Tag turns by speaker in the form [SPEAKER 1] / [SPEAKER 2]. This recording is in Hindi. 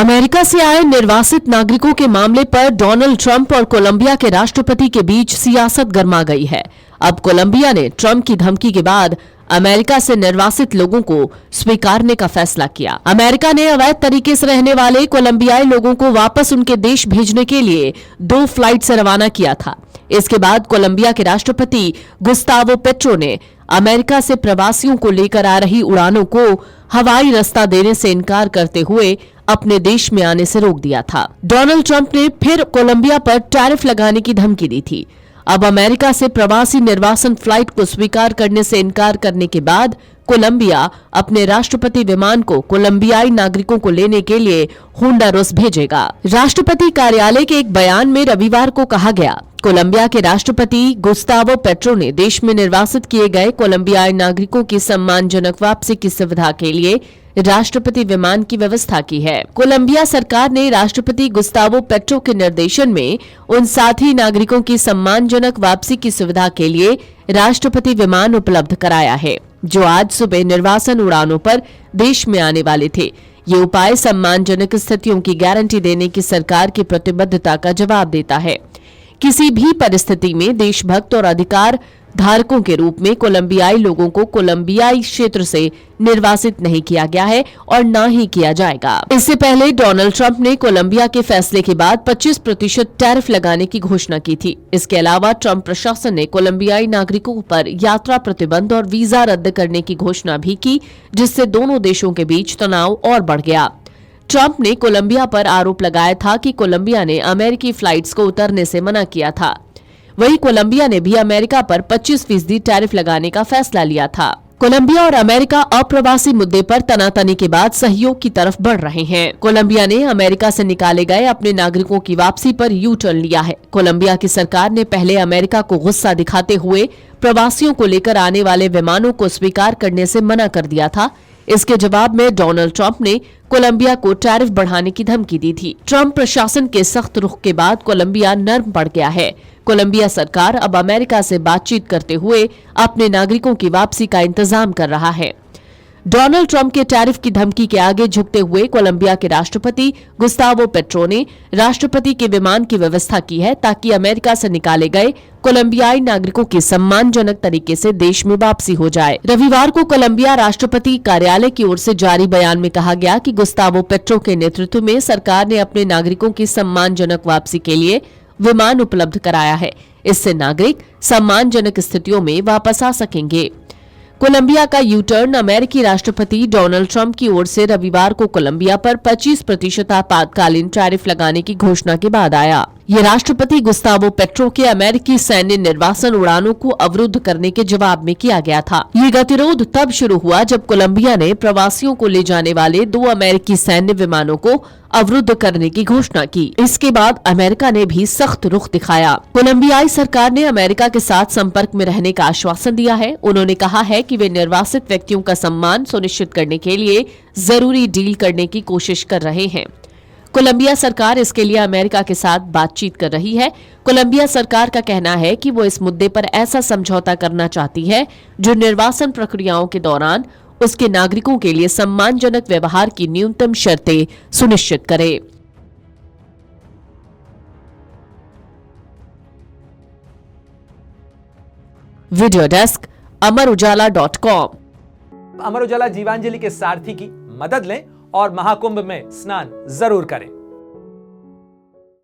[SPEAKER 1] अमेरिका से आए निर्वासित नागरिकों के मामले पर डोनाल्ड ट्रंप और कोलंबिया के राष्ट्रपति के बीच सियासत गर्मा गई है। अब कोलंबिया ने ट्रंप की धमकी के बाद अमेरिका से निर्वासित लोगों को स्वीकारने का फैसला किया। अमेरिका ने अवैध तरीके से रहने वाले कोलंबियाई लोगों को वापस उनके देश भेजने के लिए 2 फ्लाइट से रवाना किया था। इसके बाद कोलंबिया के राष्ट्रपति गुस्तावो पेट्रो ने अमेरिका से प्रवासियों को लेकर आ रही उड़ानों को हवाई रास्ता देने से इनकार करते हुए अपने देश में आने से रोक दिया था। डोनाल्ड ट्रंप ने फिर कोलंबिया पर टैरिफ लगाने की धमकी दी थी। अब अमेरिका से प्रवासी निर्वासन फ्लाइट को स्वीकार करने से इनकार करने के बाद कोलंबिया अपने राष्ट्रपति विमान को कोलंबियाई नागरिकों को लेने के लिए होंडुरास भेजेगा। राष्ट्रपति कार्यालय के एक बयान में रविवार को कहा गया, कोलंबिया के राष्ट्रपति गुस्तावो पेट्रो ने देश में निर्वासित किए गए कोलंबियाई नागरिकों की सम्मानजनक वापसी की सुविधा के लिए राष्ट्रपति विमान की व्यवस्था की है। कोलंबिया सरकार ने राष्ट्रपति गुस्तावो पेट्रो के निर्देशन में उन साथी नागरिकों की सम्मानजनक वापसी की सुविधा के लिए राष्ट्रपति विमान उपलब्ध कराया है, जो आज सुबह निर्वासन उड़ानों पर देश में आने वाले थे। ये उपाय सम्मानजनक स्थितियों की गारंटी देने की सरकार की प्रतिबद्धता का जवाब देता है। किसी भी परिस्थिति में देशभक्त और अधिकार धारकों के रूप में कोलंबियाई लोगों को कोलंबियाई क्षेत्र से निर्वासित नहीं किया गया है और न ही किया जाएगा। इससे पहले डोनाल्ड ट्रंप ने कोलंबिया के फैसले के बाद 25% टैरिफ लगाने की घोषणा की थी। इसके अलावा ट्रंप प्रशासन ने कोलंबियाई नागरिकों पर यात्रा प्रतिबंध और वीजा रद्द करने की घोषणा भी की, जिससे दोनों देशों के बीच तनाव और बढ़ गया। ट्रंप ने कोलंबिया पर आरोप लगाया था कि कोलंबिया ने अमेरिकी फ्लाइट्स को उतरने से मना किया था। वहीं कोलंबिया ने भी अमेरिका पर 25% टैरिफ लगाने का फैसला लिया था। कोलंबिया और अमेरिका अप्रवासी मुद्दे पर तनातनी के बाद सहयोग की तरफ बढ़ रहे हैं। कोलंबिया ने अमेरिका से निकाले गए अपने नागरिकों की वापसी पर यू टर्न लिया है। कोलंबिया की सरकार ने पहले अमेरिका को गुस्सा दिखाते हुए प्रवासियों को लेकर आने वाले विमानों को स्वीकार करने से मना कर दिया था। इसके जवाब में डोनाल्ड ट्रंप ने कोलंबिया को टैरिफ बढ़ाने की धमकी दी थी। ट्रंप प्रशासन के सख्त रुख के बाद कोलंबिया नर्म पड़ गया है। कोलंबिया सरकार अब अमेरिका से बातचीत करते हुए अपने नागरिकों की वापसी का इंतजाम कर रहा है। डोनाल्ड ट्रंप के टैरिफ की धमकी के आगे झुकते हुए कोलंबिया के राष्ट्रपति गुस्तावो पेट्रो ने राष्ट्रपति के विमान की व्यवस्था की है, ताकि अमेरिका से निकाले गए कोलंबियाई नागरिकों की सम्मानजनक तरीके से देश में वापसी हो जाए। रविवार को कोलंबिया राष्ट्रपति कार्यालय की ओर से जारी बयान में कहा गया कि गुस्तावो पेट्रो के नेतृत्व में सरकार ने अपने नागरिकों की सम्मानजनक वापसी के लिए विमान उपलब्ध कराया है। इससे नागरिक सम्मानजनक स्थितियों में वापस आ सकेंगे। कोलंबिया का यू टर्न अमेरिकी राष्ट्रपति डोनाल्ड ट्रंप की ओर से रविवार को कोलंबिया पर 25% आपातकालीन टैरिफ लगाने की घोषणा के बाद आया। ये राष्ट्रपति गुस्तावो पेट्रो के अमेरिकी सैन्य निर्वासन उड़ानों को अवरुद्ध करने के जवाब में किया गया था। ये गतिरोध तब शुरू हुआ जब कोलंबिया ने प्रवासियों को ले जाने वाले 2 अमेरिकी सैन्य विमानों को अवरुद्ध करने की घोषणा की। इसके बाद अमेरिका ने भी सख्त रुख दिखाया। कोलंबियाई सरकार ने अमेरिका के साथ संपर्क में रहने का आश्वासन दिया है। उन्होंने कहा है कि वे निर्वासित व्यक्तियों का सम्मान सुनिश्चित करने के लिए जरूरी डील करने की कोशिश कर रहे हैं। कोलंबिया सरकार इसके लिए अमेरिका के साथ बातचीत कर रही है। कोलंबिया सरकार का कहना है कि वो इस मुद्दे पर ऐसा समझौता करना चाहती है जो निर्वासन प्रक्रियाओं के दौरान उसके नागरिकों के लिए सम्मानजनक व्यवहार की न्यूनतम शर्तें सुनिश्चित करे। Video desk अमरउजाला.com।
[SPEAKER 2] अमर उजाला जीवांजलि के सारथी की मदद लें और महाकुंभ में स्नान जरूर करें।